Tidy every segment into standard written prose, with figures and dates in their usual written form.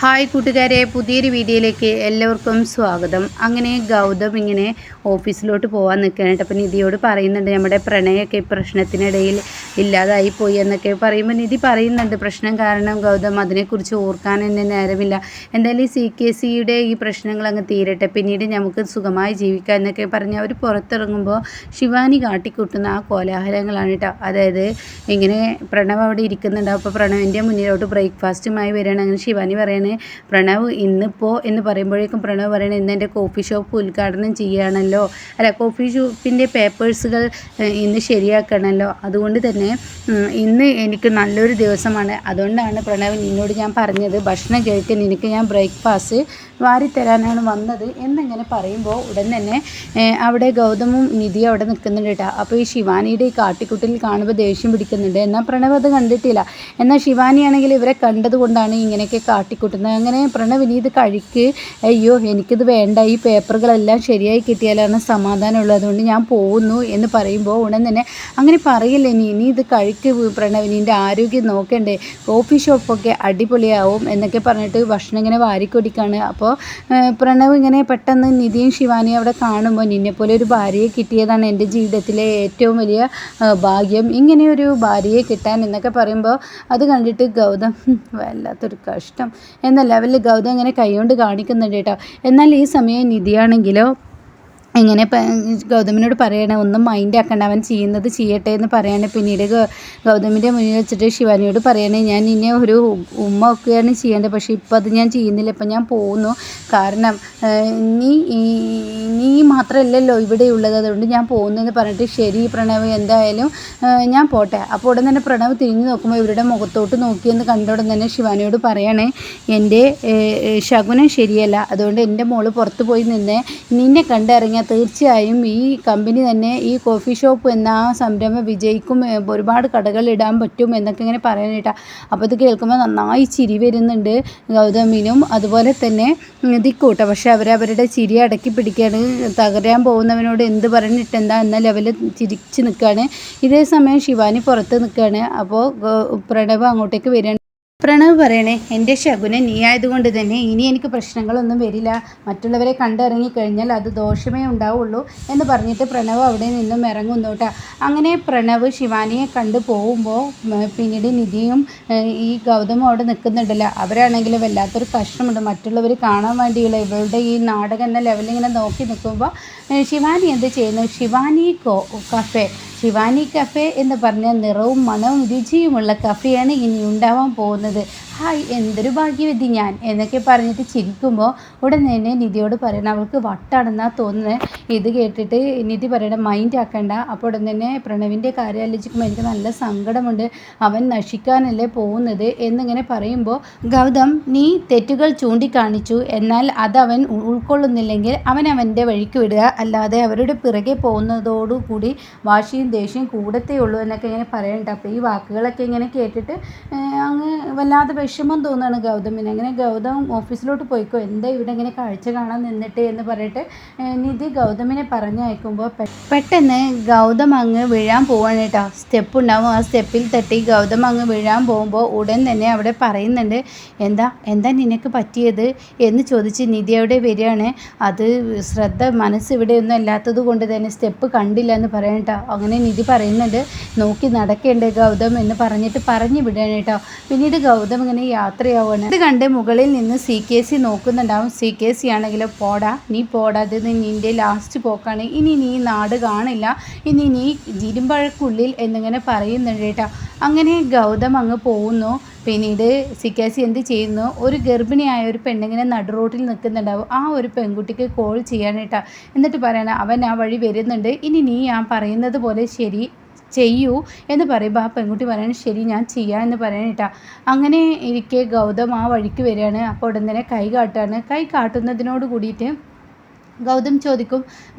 Hi കൂട്ടുകാരെ, പുതിയൊരു വീഡിയോയിലേക്ക് എല്ലാവർക്കും സ്വാഗതം. അങ്ങനെ ഗൗതം ഇങ്ങനെ ഓഫീസിലോട്ട് പോകാൻ നിൽക്കുകയാണ്. അപ്പം നിധിയോട് പറയുന്നുണ്ട് നമ്മുടെ പ്രണയമൊക്കെ പ്രശ്നത്തിനിടയിൽ ഇല്ലാതായി പോയി എന്നൊക്കെ പറയുമ്പോൾ നിധി പറയുന്നുണ്ട് പ്രശ്നം കാരണം ഗൗതം അതിനെക്കുറിച്ച് ഓർക്കാൻ തന്നെ നേരമില്ല. എന്തായാലും CKCയുടെ ഈ പ്രശ്നങ്ങൾ അങ്ങ് തീരട്ടെ, പിന്നീട് നമുക്ക് സുഖമായി ജീവിക്കാം എന്നൊക്കെ പറഞ്ഞ് അവർ പുറത്തിറങ്ങുമ്പോൾ ശിവാനി കാട്ടിക്കൂട്ടുന്ന ആ കോലാഹലങ്ങളാണ് കേട്ടോ. അതായത് ഇങ്ങനെ പ്രണവ് അവിടെ ഇരിക്കുന്നുണ്ട്. അപ്പോൾ പ്രണവിൻ്റെ മുന്നിലോട്ട് ബ്രേക്ക്ഫാസ്റ്റുമായി വരികയാണ്. അങ്ങനെ ശിവാനി പറയുന്നത് പ്രണവ് ഇന്നിപ്പോൾ എന്ന് പറയുമ്പോഴേക്കും പ്രണവ് പറയണത് ഇന്ന് എൻ്റെ കോഫി ഷോപ്പ് ഉദ്ഘാടനം ചെയ്യുകയാണല്ലോ, അല്ല കോഫി ഷോപ്പിൻ്റെ പേപ്പേഴ്സുകൾ ഇന്ന് ശരിയാക്കണമല്ലോ, അതുകൊണ്ട് തന്നെ ഇന്ന് എനിക്ക് നല്ലൊരു ദിവസമാണ്. അതുകൊണ്ടാണ് പ്രണവ് നിന്നോട് ഞാൻ പറഞ്ഞത് ഭക്ഷണം കഴിക്കാൻ നിനക്ക് ഞാൻ ബ്രേക്ക്ഫാസ്റ്റ് വാരിത്തരാനാണ് വന്നത് എന്നിങ്ങനെ പറയുമ്പോൾ ഉടൻ തന്നെ അവിടെ ഗൗതമും നിധിയും അവിടെ നിൽക്കുന്നുണ്ട് കേട്ടോ. അപ്പോൾ ഈ ശിവാനിയുടെ ഈ കാട്ടിക്കുട്ടിൽ കാണുമ്പോൾ ദേഷ്യം പിടിക്കുന്നുണ്ട്. എന്നാൽ പ്രണവ് അത് കണ്ടിട്ടില്ല. എന്നാൽ ശിവാനിയാണെങ്കിൽ ഇവരെ കണ്ടതുകൊണ്ടാണ് ഇങ്ങനെയൊക്കെ കാട്ടിക്കൂട്ടുന്നത്. അങ്ങനെ പ്രണവ് ഇനി ഇത് കഴിക്ക്, അയ്യോ എനിക്കിത് വേണ്ട, ഈ പേപ്പറുകളെല്ലാം ശരിയായി കിട്ടിയാലാണ് സമാധാനമുള്ളത്, അതുകൊണ്ട് ഞാൻ പോകുന്നു എന്ന് പറയുമ്പോൾ ഉടൻ തന്നെ അങ്ങനെ പറയില്ല, ഇനി ഇത് കഴിക്ക് പ്രണവ്, നിൻ്റെ ആരോഗ്യം നോക്കണ്ടേ, കോഫി ഷോപ്പൊക്കെ അടിപൊളിയാവും എന്നൊക്കെ പറഞ്ഞിട്ട് ഭക്ഷണം ഇങ്ങനെ വാരിക്കൊടിക്കാണ്. അപ്പോൾ പ്രണവ് ഇങ്ങനെ പെട്ടെന്ന് നിധിയും ശിവാനിയും അവിടെ കാണുമ്പോൾ നിന്നെപ്പോലെ ഒരു ഭാര്യയെ കിട്ടിയതാണ് എൻ്റെ ജീവിതത്തിലെ ഏറ്റവും വലിയ ഭാഗ്യം, ഇങ്ങനെയൊരു ഭാര്യയെ കിട്ടാൻ എന്നൊക്കെ പറയുമ്പോൾ അത് കണ്ടിട്ട് ഗൗതം വല്ലാത്തൊരു കഷ്ടം എന്ന ലെവലിൽ ഗൗതം ഇങ്ങനെ കൈകൊണ്ട് കാണിക്കുന്നുണ്ട് കേട്ടോ. എന്നാൽ ഈ സമയം നിധിയാണെങ്കിലോ ഇങ്ങനെ ഗൗതമിനോട് പറയണേ ഒന്നും മൈൻഡ് ആക്കണ്ട, അവൻ ചെയ്യുന്നത് ചെയ്യട്ടെ എന്ന് പറയണേ. പിന്നീട് ഗൗതമിൻ്റെ മുന്നിൽ വെച്ചിട്ട് ശിവാനിയോട് പറയണേ ഞാൻ നിന്നെ ഒരു ഉമ്മ ഒക്കെയാണ് ചെയ്യേണ്ടത്, പക്ഷേ ഇപ്പം അത് ഞാൻ ചെയ്യുന്നില്ല, ഇപ്പം ഞാൻ പോകുന്നു, കാരണം നീ മാത്രമല്ലല്ലോ ഇവിടെ ഉള്ളത്, അതുകൊണ്ട് ഞാൻ പോകുന്നു എന്ന് പറഞ്ഞിട്ട് ശരി പ്രണവ് എന്തായാലും ഞാൻ പോട്ടെ. അപ്പോൾ ഉടൻ തന്നെ പ്രണവ് തിരിഞ്ഞു നോക്കുമ്പോൾ ഇവരുടെ മുഖത്തോട്ട് നോക്കിയെന്ന് കണ്ട ഉടൻ തന്നെ ശിവാനിയോട് പറയണേ എൻ്റെ ശകുനം ശരിയല്ല, അതുകൊണ്ട് എൻ്റെ മോള് പുറത്ത് പോയി നിന്ന് നിന്നെ കണ്ടിറങ്ങിയ തീർച്ചയായും ഈ കമ്പനി തന്നെ ഈ കോഫി ഷോപ്പ് എന്ന ആ സംരംഭം വിജയിക്കും, ഒരുപാട് കടകൾ ഇടാൻ പറ്റും എന്നൊക്കെ ഇങ്ങനെ പറയാനായിട്ടാ. അപ്പോൾ ഇത് കേൾക്കുമ്പോൾ നന്നായി ചിരി വരുന്നുണ്ട് ഗൗതമിനും അതുപോലെ തന്നെ നിധിക്കൂട്ട. പക്ഷെ അവരവരുടെ ചിരി അടക്കി പിടിക്കുകയാണ്. തകരാൻ പോകുന്നവനോട് എന്ത് പറഞ്ഞിട്ടെന്താ എന്ന ലെവലിൽ ചിരിച്ച് നിൽക്കുകയാണ്. ഇതേ സമയം ശിവാനി പുറത്ത് നിൽക്കുകയാണ്. അപ്പോൾ പ്രണവ് അങ്ങോട്ടേക്ക് വരികയാണ്. പ്രണവ് പറയണേ എൻ്റെ ശകുനം നീ ആയതുകൊണ്ട് തന്നെ ഇനി എനിക്ക് പ്രശ്നങ്ങളൊന്നും വരില്ല, മറ്റുള്ളവരെ കണ്ടിറങ്ങിക്കഴിഞ്ഞാൽ അത് ദോഷമേ ഉണ്ടാവുള്ളൂ എന്ന് പറഞ്ഞിട്ട് പ്രണവ് അവിടെ നിന്നും ഇറങ്ങുന്നു കേട്ടോ. അങ്ങനെ പ്രണവ് ശിവാനിയെ കണ്ടു പോകുമ്പോൾ പിന്നീട് നിധിയും ഈ ഗൗതമും അവിടെ നിൽക്കുന്നുണ്ടല്ലോ, അവരാണെങ്കിലും വല്ലാത്തൊരു കഷ്ടമുണ്ട്, മറ്റുള്ളവർ കാണാൻ വേണ്ടിയുള്ള ഇവരുടെ ഈ നാടകം എന്ന ലെവലിൽ ഇങ്ങനെ നോക്കി നിൽക്കുമ്പോൾ ശിവാനി എന്ത് ചെയ്യുന്നു, ശിവാനി കഫേ എന്ന് പറഞ്ഞാൽ നിറവും മണവും രുചിയുമുള്ള കഫേയാണ് ഇനി ഉണ്ടാവാൻ പോകുന്നത്. ഹായ് എന്തൊരു ഭാഗ്യവതി ഞാൻ എന്നൊക്കെ പറഞ്ഞിട്ട് ചിരിക്കുമ്പോൾ ഉടൻ തന്നെ നിധിയോട് പറയണം അവൾക്ക് വട്ടാണെന്നാണ് തോന്നുന്നത്. ഇത് കേട്ടിട്ട് നിധി പറയണം മൈൻഡ് ആക്കണ്ട. അപ്പോൾ ഉടൻ തന്നെ പ്രണവിൻ്റെ കാര്യം ആലോചിക്കുമ്പോൾ എനിക്ക് നല്ല സങ്കടമുണ്ട്, അവൻ നശിക്കാനല്ലേ പോകുന്നത് എന്നിങ്ങനെ പറയുമ്പോൾ ഗൗതം നീ തെറ്റുകൾ ചൂണ്ടിക്കാണിച്ചു, എന്നാൽ അതവൻ ഉൾക്കൊള്ളുന്നില്ലെങ്കിൽ അവൻ്റെ വഴിക്ക് വിടുക, അല്ലാതെ അവരുടെ പിറകെ പോകുന്നതോടുകൂടി വാശിയും ദേഷ്യം കൂടത്തേ ഉള്ളൂ എന്നൊക്കെ ഇങ്ങനെ പറയണ്ട. അപ്പോൾ ഈ വാക്കുകളൊക്കെ ഇങ്ങനെ കേട്ടിട്ട് അങ്ങ് വല്ലാതെ വിഷമം തോന്നുകയാണ് ഗൗതമിന്. അങ്ങനെ ഗൗതം ഓഫീസിലോട്ട് പോയിക്കോ, എന്താ ഇവിടെ ഇങ്ങനെ കാഴ്ച കാണാൻ നിന്നിട്ട് എന്ന് പറഞ്ഞിട്ട് നിധി ഗൗതമിനെ പറഞ്ഞയക്കുമ്പോൾ പെട്ടെന്ന് ഗൗതം അങ്ങ് വീഴാൻ പോവാണ് കേട്ടോ. സ്റ്റെപ്പ് ഉണ്ടാവും, ആ സ്റ്റെപ്പിൽ തട്ടി ഗൗതം അങ്ങ് വീഴാൻ പോകുമ്പോൾ ഉടൻ തന്നെ അവിടെ പറയുന്നുണ്ട് എന്താ നിനക്ക് പറ്റിയത് എന്ന് ചോദിച്ച് നിധി അവിടെ വരികയാണ്. അത് മനസ്സ് ഇവിടെയൊന്നും അല്ലാത്തത് കൊണ്ട് തന്നെ സ്റ്റെപ്പ് കണ്ടില്ല എന്ന് പറയാൻ കേട്ടോ. അങ്ങനെ നിധി പറയുന്നുണ്ട് നോക്കി നടക്കേണ്ടേ ഗൗതം എന്ന് പറഞ്ഞിട്ട് പറഞ്ഞു വിടുകയാണ് കേട്ടോ. പിന്നീട് ഗൗതം ഇങ്ങനെ യാത്രയാവുകയാണ്. ഇത് കണ്ട് മുകളിൽ നിന്ന് CKC നോക്കുന്നുണ്ടാവും. CKC ആണെങ്കിലും നീ പോടാ, ഇത് നിൻ്റെ ലാസ്റ്റ് പോക്കാണ്, ഇനി നീ നാട് കാണില്ല, ഇനി നീ ഇരുമ്പഴക്കുള്ളിൽ എന്നിങ്ങനെ പറയുന്നുണ്ട് കേട്ടോ. അങ്ങനെ ഗൗതം അങ്ങ് പോകുന്നു. പിന്നീട് CKC എന്ത് ചെയ്യുന്നു, ഒരു ഗർഭിണിയായ ഒരു പെണ്ണിങ്ങനെ നടുറോട്ടിൽ നിൽക്കുന്നുണ്ടാവും. ആ ഒരു പെൺകുട്ടിക്ക് കോൾ ചെയ്യാനായിട്ടാ. എന്നിട്ട് പറയണം അവൻ ആ വഴി വരുന്നുണ്ട്, ഇനി നീ ഞാൻ പറയുന്നത് പോലെ ശരി ചെയ്യൂ എന്ന് പറയുമ്പോൾ ആ പെൺകുട്ടി പറയണം ശരി ഞാൻ ചെയ്യാം എന്ന് പറയാനിട്ടാ. അങ്ങനെ ഇരിക്കെ ഗൗതം ആ വഴിക്ക് വരികയാണ്. അപ്പോൾ ഉടൻ തന്നെ കൈ കാട്ടുകയാണ്. കൈ കാട്ടുന്നതിനോട് കൂടിയിട്ട് ഗൗതം ചോദിക്കും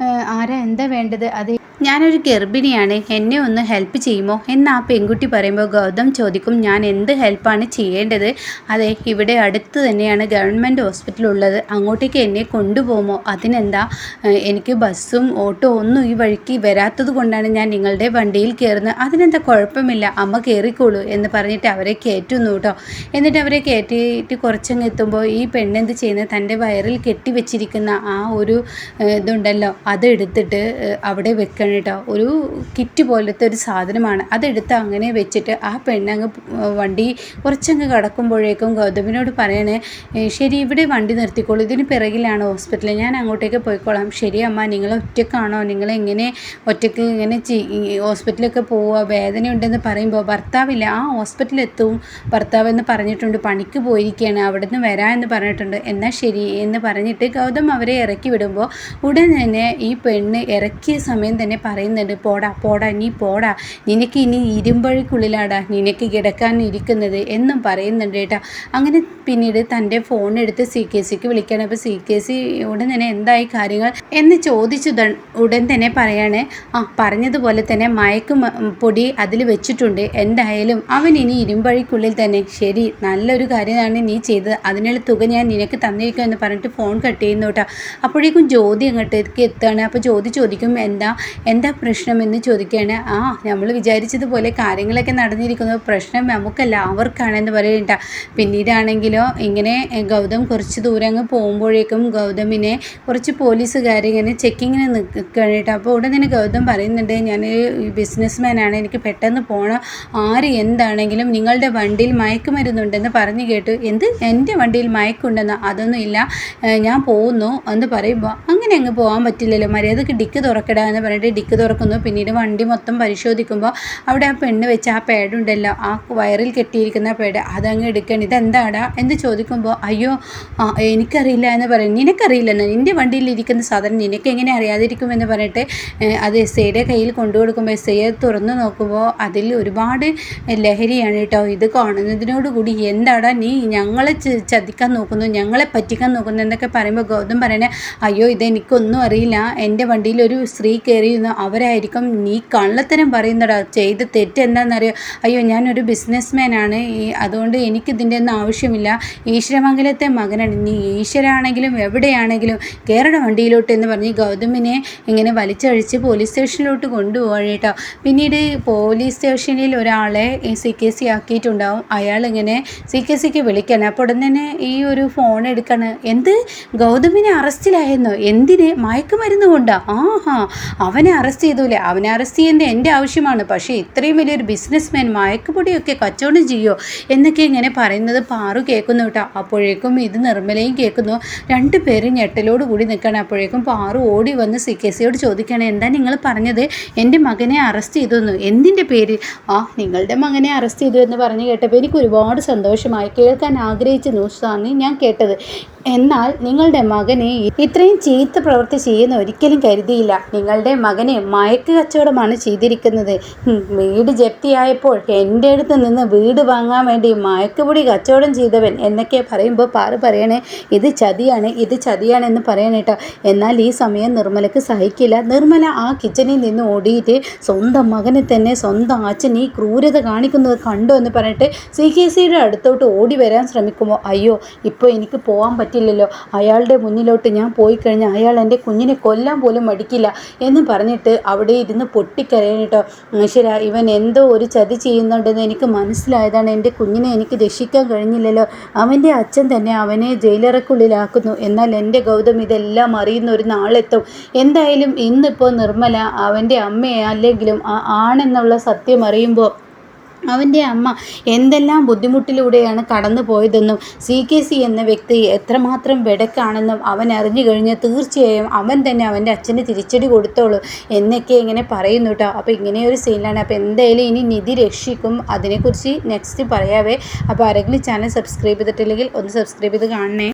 ആരാ എന്താ വേണ്ടത്, അതെ ഞാനൊരു ഗർഭിണിയാണ്, എന്നെ ഒന്ന് ഹെൽപ്പ് ചെയ്യുമോ എന്ന് ആ പെൺകുട്ടി പറയുമ്പോൾ ഗൗതം ചോദിക്കും, ഞാൻ എന്ത് ഹെൽപ്പാണ് ചെയ്യേണ്ടത്? അതെ, ഇവിടെ അടുത്ത് തന്നെയാണ് ഗവൺമെൻറ് ഹോസ്പിറ്റലുള്ളത്, അങ്ങോട്ടേക്ക് എന്നെ കൊണ്ടുപോകുമോ? അതിനെന്താ, എനിക്ക് ബസ്സും ഓട്ടോ ഒന്നും ഈ വഴിക്ക് വരാത്തത് കൊണ്ടാണ് ഞാൻ നിങ്ങളുടെ വണ്ടിയിൽ കയറുന്നത്, അതിനെന്താ കുഴപ്പമില്ല, അമ്മ കയറിക്കോളൂ എന്ന് പറഞ്ഞിട്ട് അവരെ കയറ്റുന്നു കേട്ടോ. എന്നിട്ട് അവരെ കയറ്റിയിട്ട് കുറച്ചങ്ങ് എത്തുമ്പോൾ ഈ പെണ്ണെന്ത് ചെയ്യുന്നത്, തൻ്റെ വയറിൽ കെട്ടിവെച്ചിരിക്കുന്ന ആ ഒരു ഇതുണ്ടല്ലോ അതെടുത്തിട്ട് അവിടെ വെക്കണം കേട്ടോ. ഒരു കിറ്റ് പോലത്തെ ഒരു സാധനമാണ്, അതെടുത്ത് അങ്ങനെ വെച്ചിട്ട് ആ പെണ്ണങ്ങ് വണ്ടി കുറച്ചങ്ങ് കടക്കുമ്പോഴേക്കും ഗൗതമിനോട് പറയണേ, ശരി ഇവിടെ വണ്ടി നിർത്തിക്കോളൂ, ഇതിന് പിറകിലാണ് ഹോസ്പിറ്റൽ, ഞാൻ അങ്ങോട്ടേക്ക് പോയിക്കോളാം. ശരി അമ്മ, നിങ്ങൾ ഒറ്റക്കാണോ, നിങ്ങളെങ്ങനെ ഒറ്റയ്ക്ക് ഇങ്ങനെ ഹോസ്പിറ്റലൊക്കെ പോവുക, വേദനയുണ്ടെന്ന് പറയുമ്പോൾ ഭർത്താവില്ല, ആ ഹോസ്പിറ്റലിൽ എത്തും ഭർത്താവ് എന്ന് പറഞ്ഞിട്ടുണ്ട്, പണിക്ക് പോയിരിക്കുകയാണ്, അവിടെ നിന്ന് വരാമെന്ന് പറഞ്ഞിട്ടുണ്ട്, എന്നാൽ ശരി എന്ന് പറഞ്ഞിട്ട് ഗൗതം അവരെ ഇറക്കി വിടുമ്പോൾ ഉടൻ തന്നെ ഈ പെണ്ണ് ഇറക്കിയ സമയം തന്നെ പറയുന്നുണ്ട്, പോടാ പോടാ നീ പോടാ, നിനക്ക് ഇനി ഇരുമ്പഴിക്കുള്ളിലാടാ നിനക്ക് കിടക്കാൻ ഇരിക്കുന്നത് എന്നും പറയുന്നുണ്ട് കേട്ടോ. അങ്ങനെ പിന്നീട് തൻ്റെ ഫോൺ എടുത്ത് CKCക്ക് വിളിക്കുകയാണ്. അപ്പോൾ CKC ഉടൻ തന്നെ എന്തായി കാര്യങ്ങൾ എന്ന് ചോദിച്ചു ഉടൻ തന്നെ പറയാണ്, പറഞ്ഞതുപോലെ തന്നെ പൊടി അതിൽ വെച്ചിട്ടുണ്ട്, എന്തായാലും അവൻ ഇനി ഇരുമ്പഴിക്കുള്ളിൽ തന്നെ. ശരി, നല്ലൊരു കാര്യമാണ് നീ ചെയ്തത്, അതിനുള്ള തുക ഞാൻ നിനക്ക് തന്നിരിക്കുമെന്ന് പറഞ്ഞിട്ട് ഫോൺ കട്ട് ചെയ്യുന്നു കേട്ടോ. അപ്പോഴേക്കും ജ്യോതി അങ്ങോട്ടേക്ക് എത്തുകയാണ്. അപ്പോൾ ജ്യോതി ചോദിക്കും, എന്താ പ്രശ്നമെന്ന് ചോദിക്കുകയാണ്. നമ്മൾ വിചാരിച്ചതുപോലെ കാര്യങ്ങളൊക്കെ നടന്നിരിക്കുന്നത്, പ്രശ്നം നമുക്കല്ല അവർക്കാണെന്ന് പറയണ്ട. പിന്നീടാണെങ്കിലോ ഇങ്ങനെ ഗൗതം കുറച്ച് ദൂരം അങ്ങ് പോകുമ്പോഴേക്കും ഗൗതമിനെ കുറച്ച് പോലീസുകാരിങ്ങനെ ചെക്കിങ്ങിന് നിൽക്കുകയാണ് കേട്ടോ. അപ്പോൾ ഉടൻ തന്നെ ഗൗതം പറയുന്നുണ്ട്, ഞാനൊരു ബിസിനസ്മാനാണ്, എനിക്ക് പെട്ടെന്ന് പോകണം, ആര് എന്താണെങ്കിലും നിങ്ങളുടെ വണ്ടിയിൽ മയക്കുമരുന്നുണ്ടെന്ന് പറഞ്ഞു കേട്ടു. എന്ത്, എൻ്റെ വണ്ടിയിൽ മയക്കുണ്ടെന്ന്? അതൊന്നും ഇല്ല, ഞാൻ പോകുന്നു എന്ന് പറയുമ്പോൾ അങ്ങനെ അങ്ങ് പോകാൻ പറ്റില്ലല്ലോ, മര്യാദക്ക് ഡിക്ക് തുറക്കടാ എന്ന് പറഞ്ഞിട്ട് ഡിക്ക് തുറക്കുന്നു. പിന്നീട് വണ്ടി മൊത്തം പരിശോധിക്കുമ്പോൾ അവിടെ ആ പെണ്ണ് വെച്ച് ആ പേടുണ്ടല്ലോ, ആ വയറിൽ കെട്ടിയിരിക്കുന്ന പേട്, അതങ്ങ് എടുക്കണം. ഇതെന്താടാ എന്ന് ചോദിക്കുമ്പോൾ അയ്യോ എനിക്കറിയില്ല എന്ന് പറയും. നിനക്കറിയില്ലെന്ന്, നിൻ്റെ വണ്ടിയിൽ ഇരിക്കുന്ന സാധനം നിനക്ക് എങ്ങനെ അറിയാതിരിക്കുമെന്ന് പറഞ്ഞിട്ട് അത് SIയുടെ കയ്യിൽ കൊണ്ടുകൊടുക്കുമ്പോൾ SI തുറന്നു നോക്കുമ്പോൾ അതിൽ ഒരുപാട് ലഹരിയാണ് കേട്ടോ. ഇത് കാണുന്നതിനോടുകൂടി എന്താടാ നീ ഞങ്ങളെ ചതിക്കാൻ നോക്കുന്നു, ഞങ്ങളെ പറ്റിക്കാൻ നോക്കുന്നു എന്നൊക്കെ പറയുമ്പോൾ ഗൗതം പറയണേ, അയ്യോ ഇതെനിക്കൊന്നും അറിയില്ല, എൻ്റെ വണ്ടിയിൽ ഒരു സ്ത്രീ കയറിയിരുന്നു, അവരായിരിക്കും, നീ കള്ളത്തരം പറയുന്നടാ, ചെയ്ത് തെറ്റ് എന്താണെന്നറിയോ? അയ്യോ ഞാനൊരു ബിസിനസ്മാനാണ്, അതുകൊണ്ട് എനിക്കിതിൻ്റെ ഒന്നും ആവശ്യമില്ല, ഈശ്വരമംഗലത്തെ മകനാണ്, നീ ഈശ്വരാണെങ്കിലും എവിടെയാണെങ്കിലും കയറണ വണ്ടിയിലോട്ട് എന്ന് പറഞ്ഞ് ഗൗതമിനെ ഇങ്ങനെ വലിച്ചഴിച്ച് പോലീസ് സ്റ്റേഷനിലോട്ട് കൊണ്ടുപോകണം കേട്ടോ. പിന്നീട് പോലീസ് സ്റ്റേഷനിൽ ഒരാളെ CKC ആക്കിയിട്ടുണ്ടാവും, അയാളിങ്ങനെ CKCക്ക് വിളിക്കണം. അപ്പോൾ ഉടൻ തന്നെ ഈ ഒരു ഫോൺ എടുക്കണം. എന്ത്, ഗൗതമിനെ അറസ്റ്റിലായെന്നോ? എന്തിന്? മയക്കുമരുന്ന് കൊണ്ടാ? അവനെ അറസ്റ്റ് ചെയ്തൂലേ? അവനെ അറസ്റ്റ് ചെയ്യേണ്ട എൻ്റെ ആവശ്യമാണ്, പക്ഷേ ഇത്രയും വലിയൊരു ബിസിനസ്മാൻ മയക്കുപൊടിയൊക്കെ കച്ചവടം ചെയ്യുമോ എന്നൊക്കെ ഇങ്ങനെ പറയുന്നത് പാറു കേൾക്കുന്നു കേട്ടോ. അപ്പോഴേക്കും ഇത് നിർമ്മലയും കേൾക്കുന്നു. രണ്ടുപേരും ഞെട്ടലോട് കൂടി നിൽക്കണം. അപ്പോഴേക്കും പാറു ഓടി വന്ന് CKCയോട് ചോദിക്കണം, എന്താ നിങ്ങൾ പറഞ്ഞത്, എൻ്റെ മകനെ അറസ്റ്റ് ചെയ്തു? എന്തിൻ്റെ പേര്? നിങ്ങളുടെ മകനെ അറസ്റ്റ് ചെയ്തു എന്ന് പറഞ്ഞ് കേട്ടപ്പോൾ എനിക്ക് ഒരുപാട് സന്തോഷമായി, കേൾക്കാൻ ആഗ്രഹിച്ച ന്യൂസാണ് ഞാൻ കേട്ടത്. എന്നാൽ നിങ്ങളുടെ മകനെ ഇത്രയും ചീത്ത പ്രവൃത്തി ചെയ്യുന്ന ഒരിക്കലും കരുതിയില്ല. നിങ്ങളുടെ മകനെ മയക്ക് കച്ചവടമാണ് ചെയ്തിരിക്കുന്നത്. വീട് ജപ്തിയായപ്പോൾ എൻ്റെ അടുത്ത് നിന്ന് വീട് വാങ്ങാൻ വേണ്ടി മയക്കുപൊടി കച്ചവടം ചെയ്തവൻ എന്നൊക്കെ പറയുമ്പോൾ പാറു പറയണേ, ഇത് ചതിയാണെന്ന് പറയണേട്ടോ. എന്നാൽ ഈ സമയം നിർമ്മലക്ക് സഹിക്കില്ല. നിർമ്മല ആ കിച്ചണിൽ നിന്ന് ഓടിയിട്ട് സ്വന്തം മകനെ തന്നെ സ്വന്തം അച്ഛൻ ഈ ക്രൂരത കാണിക്കുന്നത് കണ്ടു എന്ന് പറഞ്ഞിട്ട് CKCയുടെ അടുത്തോട്ട് ഓടി വരാൻ ശ്രമിക്കുമ്പോൾ അയ്യോ ഇപ്പോൾ എനിക്ക് പോകാൻ പറ്റില്ലല്ലോ, അയാളുടെ മുന്നിലോട്ട് ഞാൻ പോയി കഴിഞ്ഞാൽ അയാൾ എൻ്റെ കുഞ്ഞിനെ കൊല്ലാൻ പോലും മടിക്കില്ല എന്ന് പറഞ്ഞിട്ട് അവിടെ ഇരുന്ന് പൊട്ടിക്കരയാൻ കേട്ടോ. ഈശ്വരാ, ഇവൻ എന്തോ ഒരു ചതി ചെയ്യുന്നുണ്ടെന്ന് എനിക്ക് മനസ്സിലായതാണ്, എൻ്റെ കുഞ്ഞിനെ എനിക്ക് രക്ഷിക്കാൻ കഴിഞ്ഞില്ലല്ലോ, അവൻ്റെ അച്ഛൻ തന്നെ അവനെ ജയിലറക്കുള്ളിലാക്കുന്നു. എന്നാൽ എൻ്റെ ഗൗതം ഇതെല്ലാം അറിയുന്ന ഒരു നാളെത്തും. എന്തായാലും ഇന്നിപ്പോൾ നിർമ്മല അവൻ്റെ അമ്മയെ അല്ലെങ്കിലും ആണെന്നുള്ള സത്യം അറിയുമ്പോൾ അവൻ്റെ അമ്മ എന്തെല്ലാം ബുദ്ധിമുട്ടിലൂടെയാണ് കടന്നു പോയതെന്നും CKC എന്ന വ്യക്തി എത്രമാത്രം വെടക്കാണെന്നും അവൻ അറിഞ്ഞു കഴിഞ്ഞാൽ തീർച്ചയായും അവൻ തന്നെ അവൻ്റെ അച്ഛന് തിരിച്ചടി കൊടുത്തോളൂ എന്നൊക്കെ ഇങ്ങനെ പറയുന്നു കേട്ടോ. അപ്പോൾ ഇങ്ങനെയൊരു സീനിലാണ്. അപ്പോൾ എന്തായാലും ഇനി നിധി രക്ഷിക്കും, അതിനെക്കുറിച്ച് നെക്സ്റ്റ് പറയാവേ. അപ്പോൾ ആരെങ്കിലും ചാനൽ സബ്സ്ക്രൈബ് ചെയ്തിട്ടില്ലെങ്കിൽ ഒന്ന് സബ്സ്ക്രൈബ് ചെയ്ത് കാണണേ.